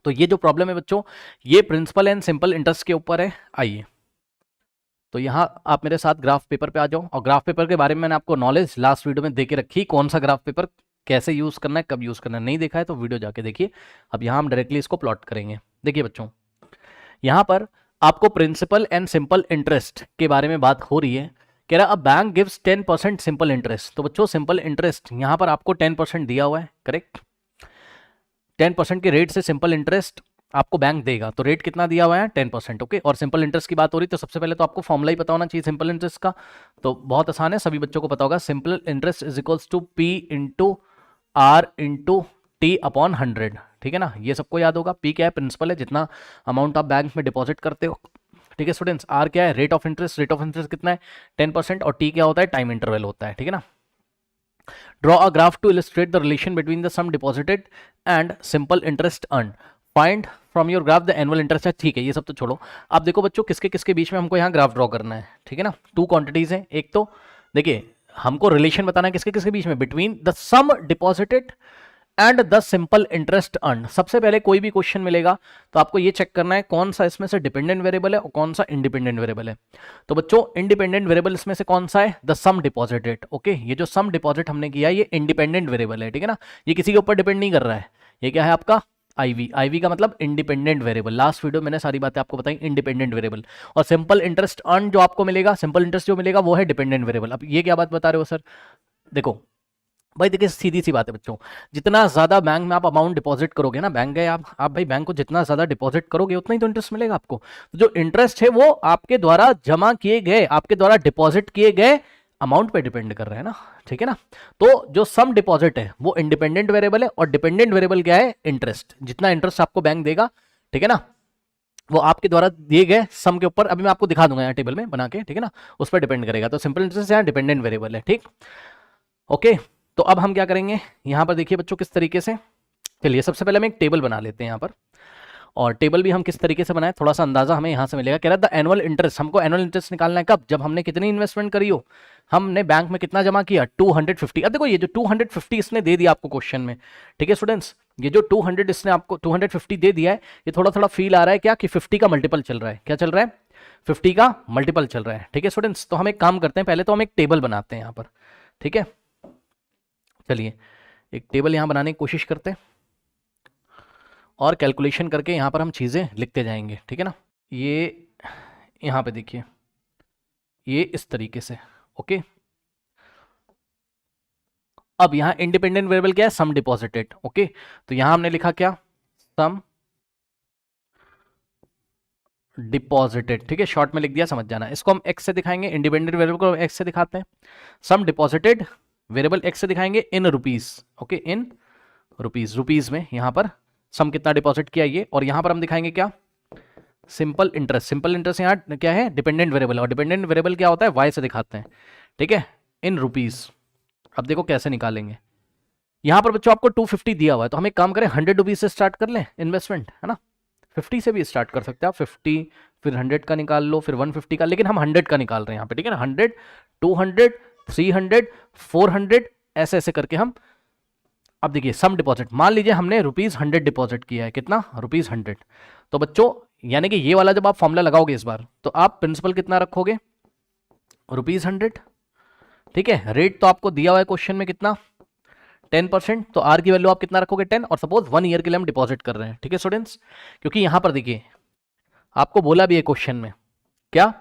तो ये जो प्रॉब्लम है बच्चों, ये प्रिंसिपल एंड सिंपल इंटरेस्ट के ऊपर है। आइए तो यहाँ आप मेरे साथ ग्राफ पेपर पे आ जाओ, और ग्राफ पेपर के बारे में मैंने आपको नॉलेज लास्ट वीडियो में दे के रखी, कौन सा ग्राफ पेपर कैसे यूज करना है, कब यूज करना है। नहीं देखा है तो वीडियो जाके देखिए। अब यहाँ हम डायरेक्टली इसको प्लॉट करेंगे। देखिए बच्चों, यहाँ पर आपको प्रिंसिपल एंड सिंपल इंटरेस्ट के बारे में बात हो रही है। कह रहा a bank gives 10% simple interest. तो बच्चों सिंपल इंटरेस्ट यहाँ पर आपको 10% दिया हुआ है, करेक्ट। 10% के रेट से सिंपल इंटरेस्ट आपको बैंक देगा। तो रेट कितना दिया हुआ है? 10%, ओके। और सिंपल इंटरेस्ट की बात हो रही, तो सबसे पहले तो आपको फॉर्मूला ही पता होना चाहिए सिंपल इंटरेस्ट का। तो बहुत आसान है, सभी बच्चों को पता होगा। Simple interest is equals to P into R into T upon 100, ठीक है ना। ये सबको याद होगा। पी क्या है? प्रिंसिपल है, जितना अमाउंट आप बैंक में डिपॉजिट करते हो, ठीक है स्टूडेंट्स। आर क्या है? Rate of interest. Rate of interest कितना है? 10%। और टी क्या होता है? टाइम इंटरवल होता है, ठीक है ना। Draw a graph to illustrate the relation between the sum deposited and simple interest earn. Find from your graph the annual interest. ठीक है, ये सब तो छोड़ो। आप देखो बच्चों, किसके किसके बीच में हमको यहाँ ग्राफ ड्रॉ करना है, ठीक है ना। टू क्वांटिटीज हैं। एक तो देखिए, हमको रिलेशन बताना है किसके किसके बीच में, between the sum deposited and the simple interest earn. सबसे पहले कोई भी क्वेश्चन मिलेगा तो आपको ये चेक करना है कौन सा इसमें से डिपेंडेंट वेरिएबल है और कौन सा इंडिपेंडेंट वेरिएबल है। तो बच्चों इंडिपेंडेंट वेरिएबल इसमें से कौन सा है? The sum deposited, okay. ये जो सम डिपॉजिट हमने किया ये इंडिपेंडेंट वेरिएबल है, ठीक है ना। ये किसी के ऊपर डिपेंड नहीं कर रहा है। ये क्या है आपका? आईवी। आईवी का मतलब इंडिपेंडेंट वेरिएबल। लास्ट वीडियो मैंने सारी बातें आपको बताई, इंडिपेंडेंट वेरिएबल। और सिंपल इंटरेस्ट अर्न जो आपको मिलेगा, सिंपल इंटरेस्ट जो मिलेगा वो है डिपेंडेंट वेरिएबल। अब ये क्या बात बता रहे हो सर? देखो भाई, देखिए सीधी सी बात है बच्चों, जितना ज्यादा बैंक में आप अमाउंट डिपॉजिट करोगे ना, बैंक गए आप भाई बैंक को जितना ज्यादा डिपॉजिट करोगे उतना ही तो इंटरेस्ट मिलेगा आपको। तो जो इंटरेस्ट है वो आपके द्वारा जमा किए गए, आपके द्वारा डिपॉजिट किए गए अमाउंट पे डिपेंड कर रहे हैं ना, ठीक है ना। तो जो सम डिपॉजिट है वो इंडिपेंडेंट वेरिएबल है, और डिपेंडेंट वेरिएबल क्या है? इंटरेस्ट। जितना इंटरेस्ट आपको बैंक देगा, ठीक है ना, वो आपके द्वारा दिए गए सम के ऊपर, अभी मैं आपको दिखा दूंगा यहाँ टेबल में बना के, ठीक है ना, उस पर डिपेंड करेगा। तो सिंपल इंटरेस्ट यहाँ डिपेंडेंट वेरिएबल है, ठीक, ओके। तो अब हम क्या करेंगे यहाँ पर, देखिए बच्चों किस तरीके से। चलिए सबसे पहले हम एक टेबल बना लेते हैं यहाँ पर, और टेबल भी हम किस तरीके से बनाए थोड़ा सा अंदाजा हमें यहाँ से मिलेगा। कह रहा है द एनुअल इंटरेस्ट, हमको एनुअल इंटरेस्ट निकालना है कब? जब हमने कितनी इन्वेस्टमेंट करी हो, हमने बैंक में कितना जमा किया? 250। अब देखो ये जो 250 इसने दे दिया आपको क्वेश्चन में, ठीक है स्टूडेंट्स, ये जो 200 इसने आपको 250 दे दिया है, ये थोड़ा थोड़ा फील आ रहा है क्या कि 50 का मल्टीपल चल रहा है। क्या चल रहा है? 50 का मल्टीपल चल रहा है, ठीक है स्टूडेंट्स। तो हम एक काम करते हैं, पहले तो हम एक टेबल बनाते हैं यहाँ पर, ठीक है। चलिए एक टेबल यहाँ बनाने की कोशिश करते हैं, और कैलकुलेशन करके यहाँ पर हम चीज़ें लिखते जाएंगे, ठीक है ना। ये यहाँ पे देखिए, ये इस तरीके से, ओके। अब यहाँ इंडिपेंडेंट वेरिएबल क्या है? सम डिपॉजिटेड, ओके। तो यहाँ हमने लिखा क्या? सम डिपॉजिटेड, ठीक है, शॉर्ट में लिख दिया, समझ जाना। इसको हम एक्स से दिखाएंगे, इंडिपेंडेंट वेरिएबल को एक्स से दिखाते हैं। सम डिपॉजिटेड वेरिएबल एक्स से दिखाएंगे इन रुपीस, ओके, इन रुपीस। रुपीस में यहाँ पर सम कितना डिपॉजिट किया ये, और यहाँ पर हम दिखाएंगे क्या? Simple interest. सिंपल इंटरेस्ट यहाँ क्या है? डिपेंडेंट वेरिएबल, और डिपेंडेंट वेरिएबल क्या होता है? वाई से दिखाते हैं, ठीक है, इन रुपीस। अब देखो कैसे निकालेंगे। यहाँ पर बच्चों आपको 250 दिया हुआ है, तो हम एक काम करें 100 रुपीज से स्टार्ट कर लें इन्वेस्टमेंट, है ना। 50 से भी स्टार्ट कर सकते हैं आप, 50 फिर 100 का निकाल लो, फिर 150 का, लेकिन हम 100 का निकाल रहे हैं यहाँ पे, ठीक है ना। 100, 200, 300, 400, ऐसे ऐसे करके हम। अब देखिए सम डिपॉजिट, मान लीजिए हमने ₹100 डिपॉजिट किया है, कितना? ₹100। तो बच्चों यानी कि ये वाला जब आप फॉर्मूला लगाओगे इस बार, तो आप प्रिंसिपल कितना रखोगे? ₹100, ठीक है। रेट तो आपको दिया हुआ है क्वेश्चन में कितना? 10%। तो आर की वैल्यू आप कितना रखोगे? 10। और सपोज 1 ईयर के लिए हम डिपॉजिट कर रहे हैं, ठीक है स्टूडेंट्स। क्योंकि यहां पर देखिए आपको बोला भी है क्वेश्चन में क्या?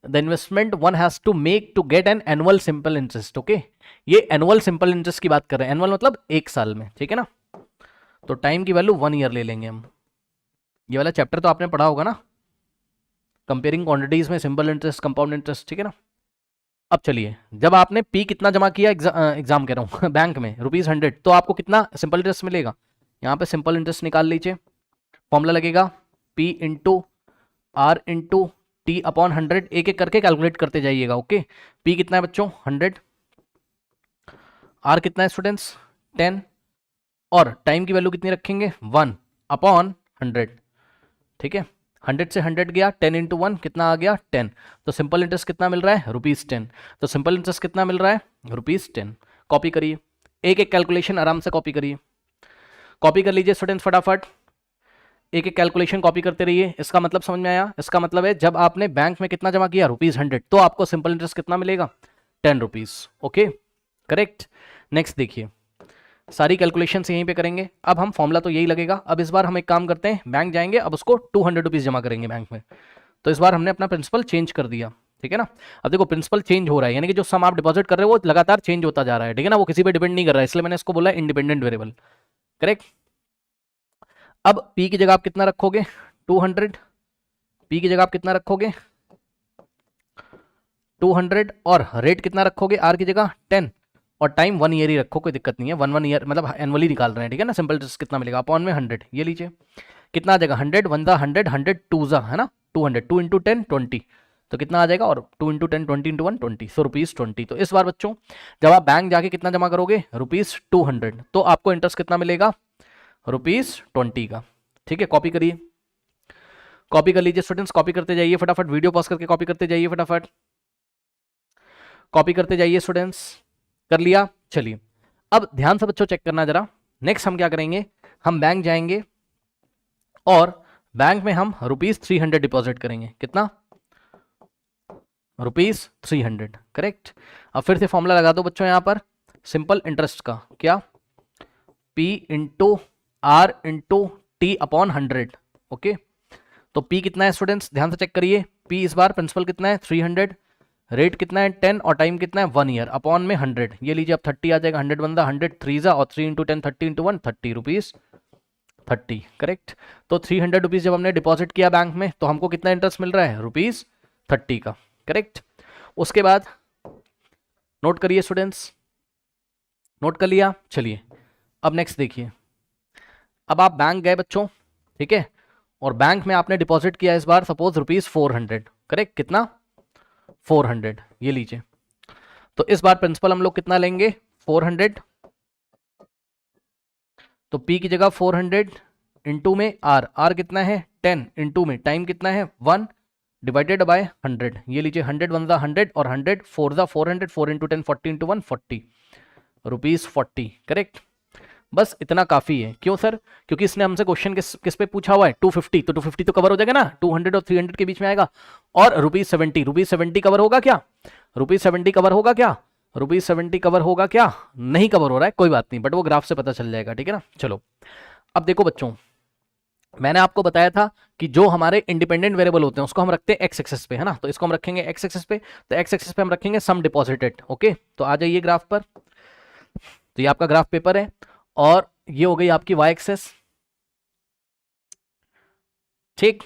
The investment one has to make to get an annual simple interest, okay. ये एनुअल सिंपल इंटरेस्ट की बात कर रहे हैं, एनुअल मतलब एक साल में, ठीक है ना। तो टाइम की वैल्यू 1 ईयर ले लेंगे हम। ये वाला चैप्टर तो आपने पढ़ा होगा ना, कंपेयरिंग क्वांटिटीज में सिंपल इंटरेस्ट, कंपाउंड इंटरेस्ट, ठीक है ना। अब चलिए, जब आपने पी कितना जमा किया एग्जाम कह रहा हूँ बैंक में ₹100, तो आपको कितना सिंपल इंटरेस्ट मिलेगा? यहाँ पे सिंपल इंटरेस्ट निकाल लीजिए, फॉर्मूला लगेगा P into R into T upon 100। एक एक करके कैलकुलेट करते जाइएगा, ओके। P कितना है बच्चों? 100। आर कितना है स्टूडेंट्स? 10। और टाइम की वैल्यू कितनी रखेंगे? 1 अपॉन 100, ठीक है। 100 से 100 गया, 10 इंटू 1 कितना आ गया? 10। तो सिंपल इंटरेस्ट कितना मिल रहा है? ₹10। तो सिंपल इंटरेस्ट कितना मिल रहा है? ₹10। कॉपी करिए, एक एक कैलकुलेशन आराम से कॉपी करिए, कॉपी कर लीजिए स्टूडेंट्स फटाफट। एक एक कैलकुलेशन कॉपी करते रहिए। इसका मतलब समझ में आया? इसका मतलब है जब आपने बैंक में कितना जमा किया, ₹100, तो आपको सिंपल इंटरेस्ट कितना मिलेगा, 10 रुपीज। Okay, correct. नेक्स्ट देखिए, सारी कैलकुलेशन यहीं पे करेंगे। अब हम फॉर्मूला तो यही लगेगा। अब इस बार हम एक काम करते हैं, बैंक जाएंगे, अब उसको 200 रुपीज जमा करेंगे बैंक में। तो इस बार हमने अपना प्रिंसिपल चेंज कर दिया, ठीक है ना। अब देखो प्रिंसिपल चेंज हो रहा है, यानी कि जो सम आप डिपॉजिट कर रहे हो वो लगातार चेंज होता जा रहा है, ठीक है ना, वो किसी पे डिपेंड नहीं कर रहा है, इसलिए मैंने इसको बोला इंडिपेंडेंट वेरिएबल। करेक्ट। अब P की जगह आप कितना रखोगे, 200। P की जगह आप कितना रखोगे, 200, और रेट कितना रखोगे R की जगह 10, और टाइम 1 ईयर ही रखो, कोई दिक्कत नहीं है, 1 ईयर मतलब एनुअली निकाल रहे हैं, ठीक है ना। सिंपल इंटरेस्ट कितना मिलेगा, अपॉन में 100, ये लीजिए कितना आ जाएगा, 100 1 दा 100, 100 2 ज़ा, है ना, 200, 2 इंटू 10 20, तो कितना आ जाएगा, और 2 इंटू 10 20 इंटू 1 20, सो ₹20। तो इस बार बच्चों जब आप बैंक जाके कितना जमा करोगे, ₹200, तो आपको इंटरेस्ट कितना मिलेगा, ₹20 का। ठीक है, कॉपी करिए, कॉपी कर लीजिए स्टूडेंट्स, कॉपी करते जाइए फटाफट, वीडियो पॉज करके कॉपी करते जाइए फटाफट, कॉपी करते जाइए स्टूडेंट्स। कर लिया? चलिए अब ध्यान से बच्चों चेक करना जरा। नेक्स्ट हम क्या करेंगे, हम बैंक जाएंगे और बैंक में हम ₹300 डिपॉजिट करेंगे। कितना, ₹300। करेक्ट। अब फिर से फॉर्मूला लगा दो बच्चों यहां पर सिंपल इंटरेस्ट का, क्या, P into R into T upon 100। Okay, तो P कितना है स्टूडेंट्स, ध्यान से चेक करिए। P इस बार प्रिंसिपल कितना है, 300, रेट कितना है 10, और टाइम कितना है 1 ईयर, अपॉन में 100, ये लीजिए अब 30 आ जाएगा, 100 1 100 3 जा, और 3 इंटू 10 30 इंटू 1 ₹30, 30। करेक्ट। तो 300 रुपीज जब हमने डिपॉजिट किया बैंक में, तो हमको कितना इंटरेस्ट मिल रहा है, ₹30 का। करेक्ट। उसके बाद नोट करिए स्टूडेंट्स, नोट कर लिया। चलिए अब नेक्स्ट देखिए, अब आप बैंक गए बच्चों, ठीक है, और बैंक में आपने डिपॉजिट किया इस बार सपोज ₹400। करेक्ट, कितना, 400, ये लीजिए। तो इस बार प्रिंसिपल हम लोग कितना लेंगे, 400। तो P की जगह 400 इंटू में R कितना है 10, इंटू में टाइम कितना है 1, डिवाइडेड बाय 100, ये लीजिए 100 1 ज़ा 100, और 100 4 ज़ा 400, 4 इंटू 10 40 इंटू 1 40, ₹40। करेक्ट। बस इतना काफ़ी है। क्यों सर, क्योंकि इसने हमसे क्वेश्चन किस पे पूछा हुआ है, 250, तो 250 तो कवर हो जाएगा ना, 200 और 300 के बीच में आएगा, और ₹70 कवर होगा क्या, ₹70 कवर होगा क्या, ₹70 कवर होगा क्या, नहीं कवर हो रहा है, कोई बात नहीं, बट वो ग्राफ से पता चल जाएगा, ठीक है ना। चलो अब देखो बच्चों, मैंने आपको बताया था कि जो हमारे इंडिपेंडेंट वेरिएबल होते हैं उसको हम रखते हैं एक्स एक्सिस पे, है ना, तो इसको हम रखेंगे एक्स एक्सिस पे, तो एक्स एक्सिस पे हम रखेंगे सम डिपॉजिटेड। ओके, तो आ जाइए ग्राफ पर, तो ये आपका ग्राफ पेपर है, और ये हो गई आपकी वाई एक्सेस, ठीक,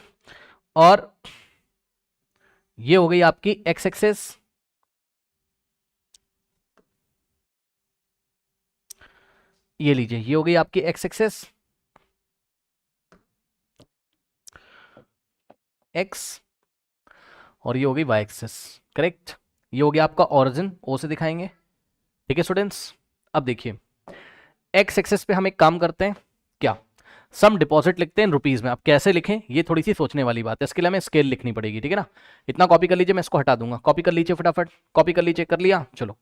और ये हो गई आपकी एक्स एक्सेस, ये लीजिए ये हो गई आपकी एक्स एक्सेस, एक्स, और ये हो गई वाई एक्सेस। करेक्ट। ये हो गया आपका ओरिजिन, ओ से दिखाएंगे, ठीक है स्टूडेंट्स। अब देखिए एक्स एक्सेस पे हम एक काम करते हैं, क्या, सम डिपॉजिट लिखते हैं रुपीज में। अब कैसे लिखें ये थोड़ी सी सोचने वाली बात है, इसके लिए हमें स्केल लिखनी पड़ेगी, ठीक है ना। इतना कॉपी कर लीजिए, मैं इसको हटा दूंगा, कॉपी कर लीजिए फटाफट, कॉपी कर लीजिए, कर लिया। चलो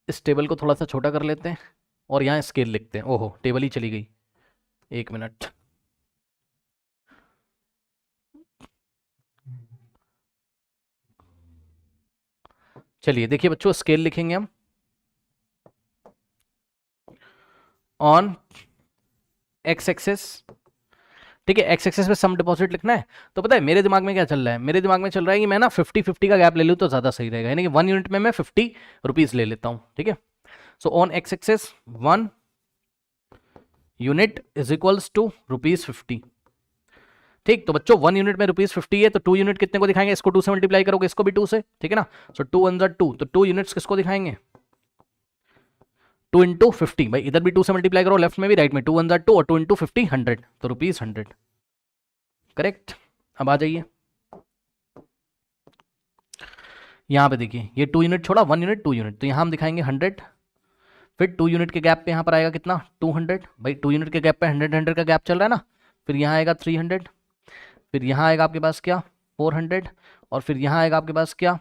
इस टेबल को थोड़ा सा छोटा कर लेते हैं और यहाँ स्केल लिखते हैं। ओहो टेबल ही चली गई, एक मिनट। चलिए देखिए बच्चों, स्केल लिखेंगे हम ऑन एक्स एक्सेस, ठीक है, एक्स एक्सेस पे सम डिपॉजिट लिखना है। तो पता है मेरे दिमाग में क्या चल रहा है, मेरे दिमाग में चल रहा है कि मैं ना 50-50 का गैप ले लूँ तो ज़्यादा सही रहेगा, यानी कि 1 यूनिट में मैं 50 रुपीज़ ले लेता हूँ, ठीक है। So on X axis 1 unit is equals to ₹50। ठीक, तो बच्चों 1 यूनिट में ₹50 है, तो 2 यूनिट कितने को दिखाएंगे, इसको 2 से मल्टीप्लाई करोगे, इसको भी 2 से, ठीक है ना। सो 2 1 2, तो 2 यूनिट्स किसको दिखाएंगे, 2 इंटू 50, भाई इधर भी 2 से मल्टीप्लाई करो, लेफ्ट में भी राइट में, 2 1 2 और 2 इंटू 50 100, तो ₹100। करेक्ट। अब आ जाइए यहाँ पे, देखिए ये 2 यूनिट छोड़ा, 1 यूनिट 2 यूनिट, तो यहाँ हम दिखाएंगे 100, फिर 2 यूनिट के गैप पे यहाँ पर आएगा कितना, 200, भाई 2 यूनिट के गैप पे 100 का गैप चल रहा है ना, फिर यहाँ आएगा 300, फिर यहाँ आएगा आपके पास क्या 400, और फिर यहाँ आएगा आपके पास क्या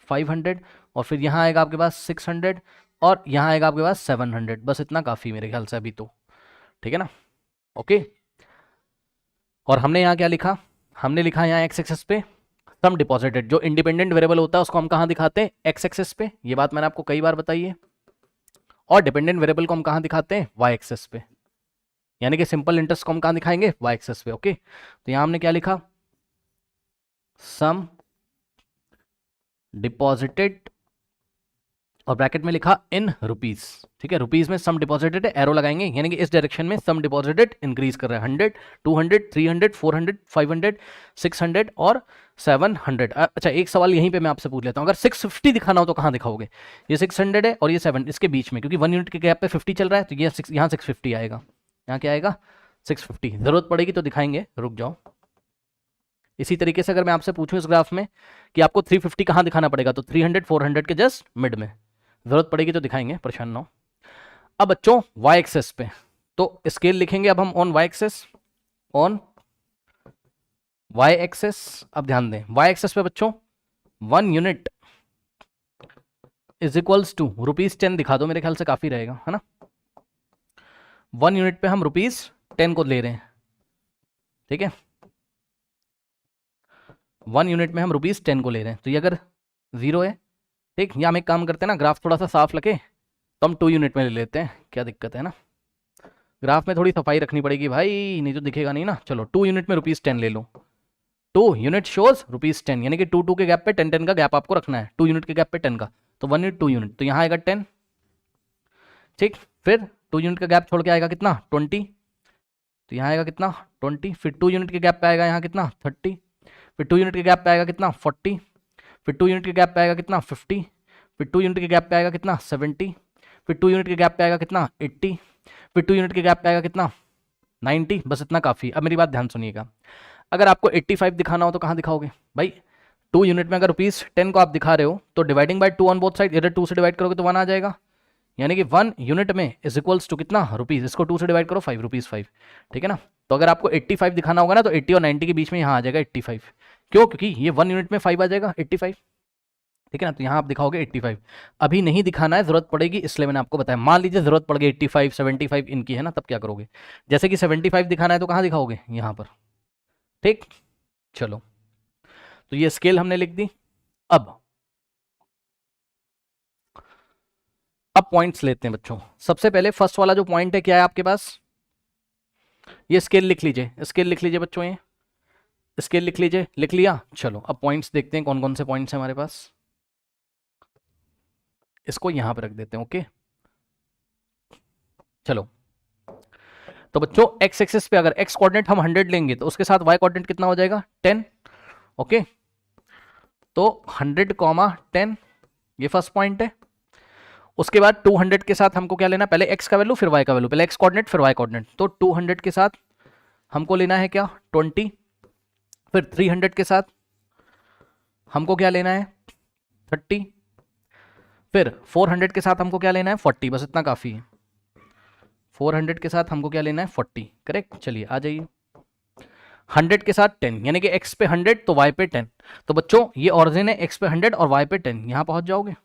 500, और फिर यहाँ आएगा आपके पास 600, और यहाँ आएगा आपके पास 700। बस इतना काफ़ी मेरे ख्याल से अभी तो, ठीक है ना। ओके, और हमने यहाँ क्या लिखा, हमने लिखा यहाँ एक्स एक्सेस पे सम डिपॉजिटेड, जो इंडिपेंडेंट वेरिएबल होता है उसको हम कहाँ दिखाते हैं, एक्स एक्सेस पे, ये बात मैंने आपको कई बार बताई है। और डिपेंडेंट वेरिएबल को हम कहाँ दिखाते हैं, वाई एक्सेस पे, यानी कि सिंपल इंटरेस्ट को हम कहाँ दिखाएंगे, वाई एक्सेस पे। ओके, तो यहाँ हमने क्या लिखा, सम डिपॉजिटेड और ब्रैकेट में लिखा इन रुपीज, ठीक है, रुपीज में सम डिपॉजिटेड है, एरो लगाएंगे, यानी कि इस डायरेक्शन में सम डिपॉजिटेड इंक्रीज कर रहा है, 100, 200, 300, 400, 500, 600 और 700। अच्छा, एक सवाल यहीं पे मैं आपसे पूछ लेता हूँ, अगर 650 दिखाना हो तो कहाँ दिखाओगे, ये 600 है और ये 7, इसके बीच में, क्योंकि 1 यूनिट के गैप पे 50 चल रहा है, तो ये यहाँ 650 आएगा, यहाँ क्या आएगा 650। जरूरत पड़ेगी तो दिखाएंगे, रुक जाओ। इसी तरीके से अगर मैं आपसे पूछूं इस ग्राफ में कि आपको 350 कहाँ दिखाना पड़ेगा, तो 300 400 के जस्ट मिड में, जरूरत पड़ेगी तो दिखाएंगे, परेशान ना हो। अब बच्चों वाई एक्सेस पे तो स्केल लिखेंगे अब हम on Y axis, on Y axis. अब ध्यान दें, वाई एक्सेस पे बच्चों 1 यूनिट इज इक्वल्स टू ₹10 दिखा दो, मेरे ख्याल से काफी रहेगा, है ना। 1 यूनिट पे हम ₹10 को ले रहे हैं, ठीक है, 1 यूनिट में हम ₹10 को ले रहे हैं, तो ये अगर 0 है, ठीक, या हम एक काम करते हैं ना, ग्राफ थोड़ा सा साफ लगे तो हम 2 यूनिट में ले लेते हैं, क्या दिक्कत है ना, ग्राफ में थोड़ी सफाई रखनी पड़ेगी भाई, नहीं तो दिखेगा नहीं ना। चलो 2 यूनिट में ₹10 ले लो, 2 यूनिट शोज ₹10, यानी कि 2 के गैप पे 10 का गैप आपको रखना है, 2 यूनिट के गैप पे 10 का, तो 1 यूनिट 2 यूनिट, तो यहाँ आएगा 10, ठीक, फिर 2 यूनिट का गैप छोड़ के आएगा कितना 20, तो यहाँ आएगा कितना 20, फिर 2 यूनिट के गैप पे आएगा यहाँ कितना 30, फिर 2 यूनिट के गैप पे आएगा कितना 40, फिर 2 यूनिट के गैप पे आएगा कितना 50, फिर 2 यूनिट के गैप पे आएगा कितना 70, फिर 2 यूनिट के गैप पे आएगा कितना 80, फिर 2 यूनिट के गैप पे आएगा कितना 90। बस इतना काफ़ी। अब मेरी बात ध्यान सुनिएगा, अगर आपको 85 दिखाना हो तो कहाँ दिखाओगे भाई, 2 यूनिट में अगर ₹10 को आप दिखा रहे हो तो dividing by 2 on both side, इधर 2 से डिवाइड करोगे तो 1 आ जाएगा, यानी कि 1 यूनिट में इज इक्वल्स टू कितना रुपीज़, इसको 2 से डिवाइड करो ₹5, ठीक है ना। तो अगर आपको 85 दिखाना होगा ना तो 80 और 90 के बीच में यहाँ आ जाएगा 85, क्यों, क्योंकि ये 1 यूनिट में 5 आ जाएगा 85, ठीक है ना, तो यहाँ आप दिखाओगे 85। अभी नहीं दिखाना है, जरूरत पड़ेगी इसलिए मैंने आपको बताया, मान लीजिए जरूरत पड़ गई 85 75 इनकी है ना, तब क्या करोगे, जैसे कि 75 दिखाना है तो कहाँ दिखाओगे, यहाँ पर, ठीक। चलो, तो ये स्केल हमने लिख दी। अब पॉइंट्स लेते हैं बच्चों। सबसे पहले फर्स्ट वाला जो पॉइंट है क्या है आपके पास, ये स्केल लिख लीजिए, स्केल लिख लीजिए बच्चों, ये स्केल लिख लीजिए, लिख लिया। चलो अब पॉइंट्स देखते हैं कौन कौन से पॉइंट्स हैं हमारे पास, इसको यहां पे रख देते हैं। ओके, चलो, तो बच्चों एक्स एक्सिस पे अगर एक्स कोऑर्डिनेट हम 100 लेंगे तो उसके साथ वाई कोऑर्डिनेट कितना हो जाएगा 10। ओके, तो 100, 10 ये फर्स्ट पॉइंट है। उसके बाद 200 के साथ हमको क्या लेना, पहले x का वैल्यू फिर y का वैल्यू, पहले x कोऑर्डिनेट फिर y कोऑर्डिनेट, तो 200 के साथ हमको लेना है क्या 20, फिर 300 के साथ हमको क्या लेना है 30, फिर 400 के साथ हमको क्या लेना है 40, बस इतना काफ़ी है। 400 के साथ हमको क्या लेना है 40, करेक्ट। चलिए आ जाइए, 100 के साथ 10, यानी कि x पे 100 तो y पे 10, तो बच्चों ये ऑरिजिन है x पे 100 और y पे 10, यहां पहुंच जाओगे,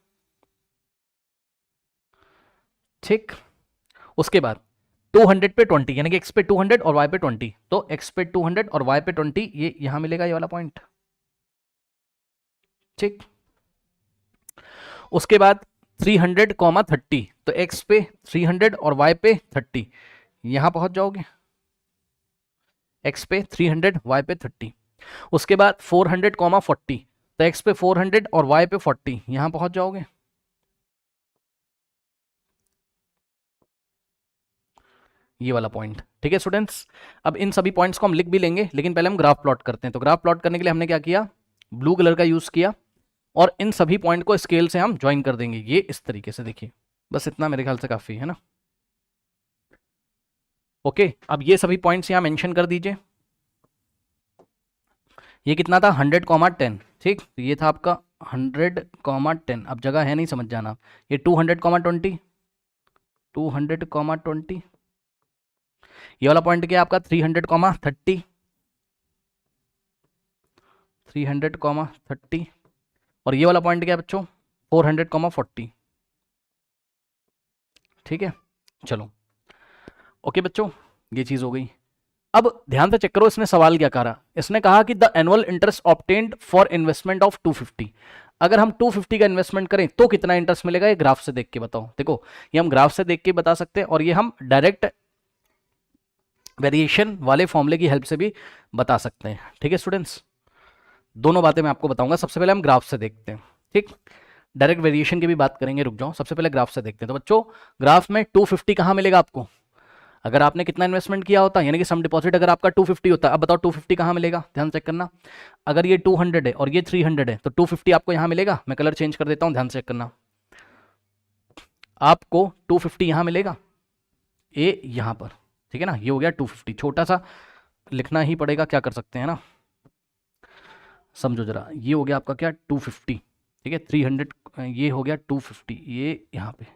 ठीक। उसके बाद 200 पे 20, यानी कि x पे 200 और y पे 20, तो x पे 200 और y पे 20, ये यहां मिलेगा ये वाला पॉइंट, ठीक। उसके बाद 300, 30, तो x पे 300 और y पे 30, यहां पहुंच जाओगे, x पे 300 y पे 30। उसके बाद 400, 40, तो x पे 400 और y पे 40, यहां पहुंच जाओगे, ये वाला पॉइंट, ठीक है स्टूडेंट्स। अब इन सभी पॉइंट्स को हम लिख भी लेंगे, लेकिन पहले हम ग्राफ प्लॉट करते हैं। तो ग्राफ प्लॉट करने के लिए हमने क्या किया, ब्लू कलर का यूज किया और इन सभी पॉइंट को स्केल से हम ज्वाइन कर देंगे, ये इस तरीके से, देखिए बस इतना मेरे ख्याल से काफी है ना। ओके, अब ये सभी पॉइंट्स यहां मेंशन कर दीजिए। ये कितना था 100, 10, ठीक, तो ये था आपका 100, 10, अब जगह है नहीं, समझ जाना। ये 200, 20, 200, 20, ये वाला पॉइंट क्या है आपका 300, 30, 300, 30, और ये वाला पॉइंट क्या है बच्चों 400, 40, ठीक है, चलो ओके बच्चों, ये चीज़ हो गई। अब ध्यान से चेक करो इसने सवाल क्या कहा। इसने कहा कि the annual interest obtained for investment of 250, अगर हम 250 का इन्वेस्टमेंट करें तो कितना इंटरेस्ट मिलेगा, ये ग्राफ से देख के बताओ। देखो ये हम ग्राफ से देख के बता सकते हैं और ये हम डायरेक्ट वेरिएशन वाले फॉर्मूले की हेल्प से भी बता सकते हैं। ठीक है स्टूडेंट्स, दोनों बातें मैं आपको बताऊंगा। सबसे पहले हम ग्राफ से देखते हैं, ठीक, डायरेक्ट वेरिएशन की भी बात करेंगे, रुक जाओ, सबसे पहले ग्राफ से देखते हैं। तो बच्चों ग्राफ में 250 कहाँ मिलेगा आपको, अगर आपने कितना इन्वेस्टमेंट किया होता, यानी कि सम डिपॉजिट अगर आपका 250 होता है, अब बताओ 250 कहाँ मिलेगा, ध्यान चेक करना। अगर ये 200 है और ये 300 है तो 250 आपको यहाँ मिलेगा। मैं कलर चेंज कर देता हूँ, ध्यान चेक करना। आपको 250 यहाँ मिलेगा, ए यहाँ पर, ठीक है ना, ये हो गया 250। छोटा सा लिखना ही पड़ेगा, क्या कर सकते हैं ना, समझो जरा। ये हो गया आपका क्या 250, ठीक है, 300 ये हो गया 250, ये यहाँ पे,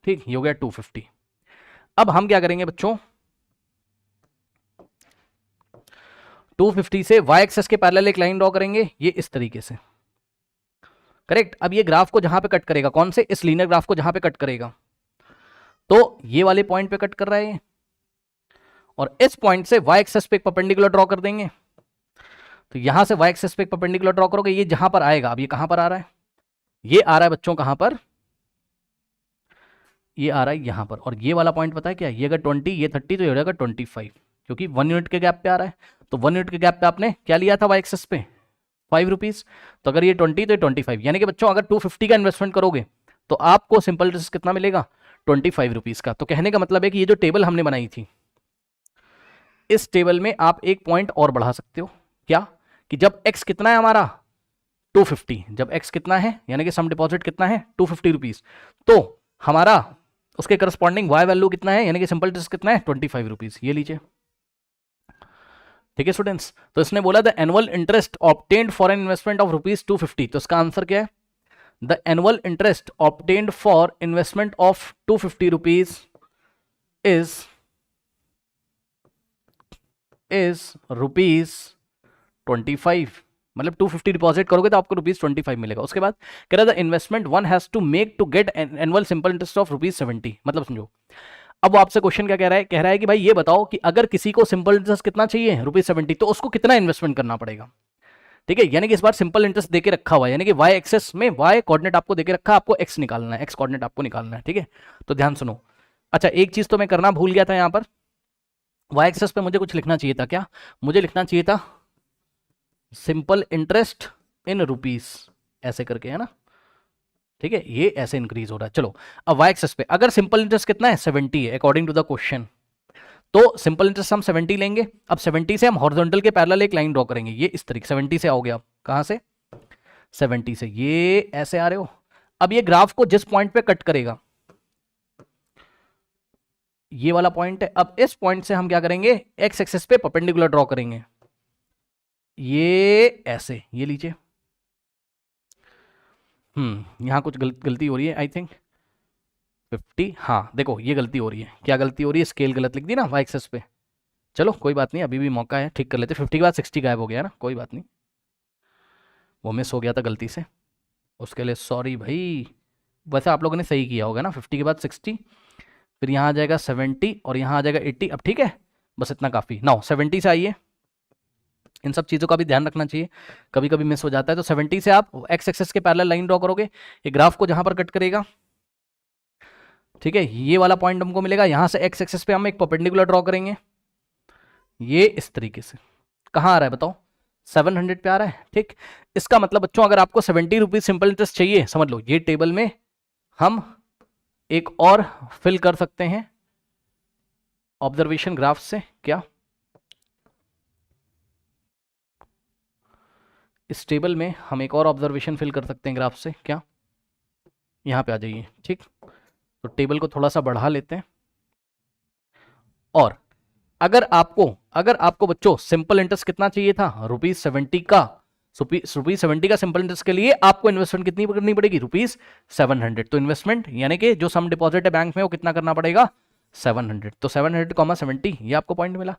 ठीक, ये हो गया 250। अब हम क्या करेंगे बच्चों, 250 से वाई एक्सेस के पैरेलल एक लाइन ड्रॉ करेंगे, ये इस तरीके से, करेक्ट। अब ये ग्राफ को जहां पे कट करेगा, कौन से, इस लीनियर ग्राफ को जहां पे कट करेगा, तो ये वाले पॉइंट पे कट कर रहा है ये, और इस पॉइंट से वाई एक्सेस पे एक परपेंडिकुलर ड्रॉ कर देंगे। तो यहां से वाई एक्सेस पे एक परपेंडिकुलर ड्रॉ करोगे, ये जहां पर आएगा, अब ये कहां पर आ रहा है, ये आ रहा है बच्चों कहां पर, ये आ रहा है यहां पर। और ये वाला पॉइंट पता है क्या, ये अगर 20, ये 30, तो ये हो जाएगा 25, क्योंकि 1 यूनिट के गैप पे आ रहा है। तो 1 यूनिट के गैप पे आपने क्या लिया था वाई एक्सेस पे, 5 रुपीज। तो अगर ये 20 तो ये 25, यानी कि बच्चों अगर 250 का इन्वेस्टमेंट करोगे तो आपको सिंपल इंटरेस्ट कितना मिलेगा, 25 रुपीज का। तो कहने का मतलब है कि ये जो टेबल हमने बनाई थी, इस टेबल में आप एक पॉइंट और बढ़ा सकते हो, क्या, कि जब x कितना है हमारा 250, जब x कितना है यानी कि सम डिपॉजिट कितना है 250 रुपीज, तो हमारा उसके करस्पॉन्डिंग y वैल्यू कितना है, यानी कि सिंपल इंटरेस्ट कितना है 25 रुपीज, ये लीजिए। ठीक है स्टूडेंट्स, तो इसने बोला the annual interest obtained for an investment of rupees 250, तो इसका आंसर क्या है, the annual interest obtained for investment of 250 rupees is rupees 25, मतलब 250 डिपॉजिट करोगे तो आपको रुपीज 25 मिलेगा। उसके बाद कह रहा था investment one has to make to get annual simple interest of rupees 70, मतलब समझो। अब वो आपसे क्वेश्चन क्या कह रहा है, कह रहा है कि भाई ये बताओ कि अगर किसी को सिंपल इंटरेस्ट कितना चाहिए रुपीज 70, तो उसको कितना इन्वेस्टमेंट करना पड़ेगा। ठीक है, यानी कि इस बार सिंपल इंटरेस्ट देके रखा हुआ है, यानी कि वाई एक्सेस में वाई कोऑर्डिनेट आपको देके रखा है, आपको एक्स निकालना है, एक्स कोऑर्डिनेट आपको निकालना है। ठीक है, तो ध्यान सुनो। अच्छा एक चीज तो मैं करना भूल गया था, यहां पर वाई एक्सेस पे मुझे कुछ लिखना चाहिए था, क्या मुझे लिखना चाहिए था सिंपल इंटरेस्ट इन रुपीस, ऐसे करके, है ना। ठीक है, ये ऐसे इंक्रीज हो रहा है। चलो अब वाई एक्सेस पे अगर सिंपल इंटरेस्ट कितना है 70 है अकॉर्डिंग टू द क्वेश्चन, तो सिंपल इंटरेस्ट हम 70 लेंगे। अब 70 से हम हॉरिजॉन्टल के पैरेलल एक लाइन ड्रॉ करेंगे, ये इस तरीके 70 से आओगे आप, कहां से 70 से, ये ऐसे आ रहे हो। अब ये ग्राफ को जिस पॉइंट पे कट करेगा, ये वाला पॉइंट है, अब इस पॉइंट से हम क्या करेंगे, एक्स एक्सेस पे परपेंडिकुलर ड्रॉ करेंगे, ये ऐसे, ये लीजिए। यहां कुछ गलती हो रही है आई थिंक 50, हाँ देखो ये गलती हो रही है, क्या गलती हो रही है, स्केल गलत लिख दी ना वाई एक्सेस पे। चलो कोई बात नहीं, अभी भी मौका है, ठीक कर लेते। 50 के बाद 60 गायब हो गया ना, कोई बात नहीं, वो मिस हो गया था गलती से, उसके लिए सॉरी भाई। वैसे आप लोगों ने सही किया होगा ना, 50 के बाद 60, फिर यहाँ आ जाएगा 70 और यहाँ आ जाएगा 80। अब ठीक है, बस इतना काफ़ी। नाउ 70 से आइए, इन सब चीज़ों का भी ध्यान रखना चाहिए, कभी कभी मिस हो जाता है। तो 70 से आप एक्स एक्सेस के पैरेलल लाइन ड्रॉ करोगे, ये ग्राफ को जहां पर कट करेगा, ठीक है, ये वाला पॉइंट हमको मिलेगा, यहां से एक्स एक्सेस पे हम एक परपेंडिकुलर ड्रॉ करेंगे, ये इस तरीके से। कहां आ रहा है बताओ, 700 पे आ रहा है। ठीक, इसका मतलब बच्चों अगर आपको 70 रुपीज सिंपल इंटरेस्ट चाहिए, समझ लो ये टेबल में हम एक और फिल कर सकते हैं ऑब्जर्वेशन ग्राफ से, क्या इस टेबल में हम एक और ऑब्जर्वेशन फिल कर सकते हैं ग्राफ से, क्या, यहां पे आ जाइए। ठीक, तो टेबल को थोड़ा सा बढ़ा लेते हैं, और अगर आपको बच्चों सिंपल इंटरेस्ट कितना चाहिए था रुपीज 70 का, रुपीज 70 का सिंपल इंटरेस्ट के लिए आपको इन्वेस्टमेंट कितनी करनी पड़ेगी, रुपीज 700। तो इन्वेस्टमेंट यानी कि जो सम डिपॉजिट है बैंक में वो कितना करना पड़ेगा 700, तो 700 70, ये आपको पॉइंट मिला।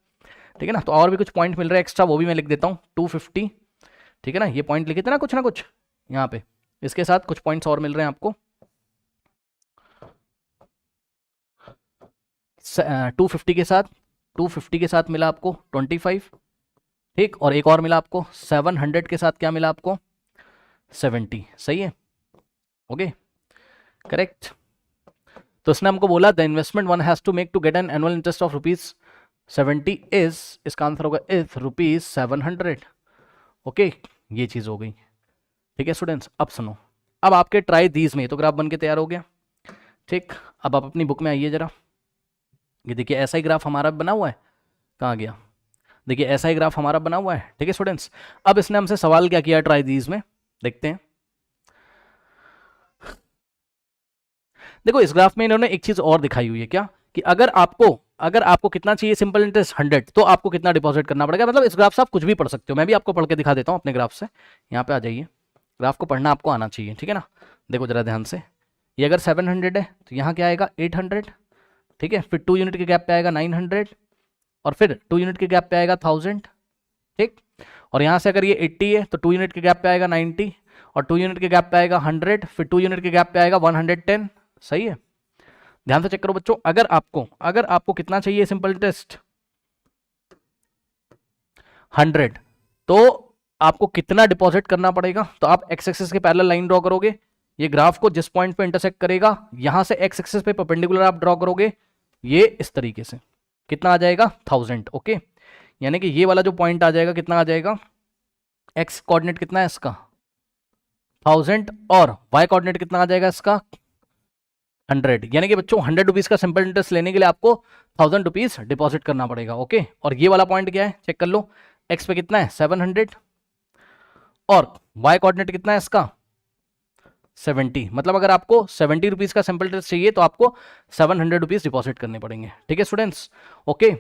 ठीक है ना, तो और भी कुछ पॉइंट मिल रहा है एक्स्ट्रा, वो भी मैं लिख देता हूँ 250। ठीक है ना, ये पॉइंट लिखे थे ना कुछ यहाँ पे, इसके साथ कुछ पॉइंट्स और मिल रहे हैं आपको, 250 के साथ, 250 के साथ मिला आपको 25, ठीक, और एक और मिला आपको 700 के साथ, क्या मिला आपको 70, सही है, ओके, करेक्ट। तो इसने हमको बोला the investment one has to make to get an annual interest of ₹70 is, इसका आंसर होगा इज ₹700, ओके, ये चीज हो गई, ठीक है स्टूडेंट्स। अब सुनो, अब आपके ट्राई दीज में तो ग्राफ बन के तैयार हो गया, ठीक। अब आप अपनी बुक में आइए जरा, ये देखिए ऐसा ही ग्राफ हमारा बना हुआ है, कहाँ गया, देखिए ऐसा ही ग्राफ हमारा बना हुआ है, ठीक है स्टूडेंट्स। अब इसने हमसे सवाल क्या किया ट्राई दीज में, देखते हैं। देखो इस ग्राफ में इन्होंने एक चीज और दिखाई हुई है, क्या, कि अगर आपको कितना चाहिए सिंपल इंटरेस्ट 100, तो आपको कितना डिपॉजिट करना पड़ेगा। मतलब इस ग्राफ से आप कुछ भी पढ़ सकते हो, मैं भी आपको पढ़ के दिखा देता हूं अपने ग्राफ से। यहाँ पे आ जाइए, ग्राफ को पढ़ना आपको आना चाहिए, ठीक है ना। देखो जरा ध्यान से, ये अगर 700 है तो यहाँ क्या आएगा 800, ठीक है, फिर 2 यूनिट के गैप पे आएगा 900, और फिर 2 यूनिट के गैप पे आएगा 1000, ठीक। और यहाँ से अगर ये 80 है तो 2 यूनिट के गैप पे आएगा 90, और 2 यूनिट के गैप पे आएगा 100, फिर 2 यूनिट के गैप पे आएगा 110, सही है। ध्यान से चेक करो बच्चों, अगर आपको कितना चाहिए सिंपल इंटरेस्ट 100, तो आपको कितना डिपॉजिट करना पड़ेगा। तो आप एक्स एक्सिस के पैरेलल लाइन ड्रॉ करोगे, ये ग्राफ को जिस पॉइंट पे इंटरसेक्ट करेगा, यहां से एक्स एक्सिस पे परपेंडिकुलर आप ड्रॉ करोगे, ये इस तरीके से कितना आ जाएगा 1000, ओके। यानी कि ये वाला जो पॉइंट आ जाएगा कितना आ जाएगा, एक्स कोऑर्डिनेट कितना है इसका 1000, और वाई कोऑर्डिनेट कितना आ जाएगा इसका 100। यानी कि बच्चों 100 रुपीज का सिंपल इंटरेस्ट लेने के लिए आपको 1000 रुपीज डिपॉजिट करना पड़ेगा, ओके। और ये वाला पॉइंट क्या है चेक कर लो, एक्स पे कितना है 700, और वाई कोऑर्डिनेट कितना है इसका 70। मतलब अगर आपको 70 रुपीज का सिंपल इंटरेस्ट चाहिए तो आपको 700 रुपीज डिपॉजिट करने पड़ेंगे, ठीक है स्टूडेंट्स, ओके।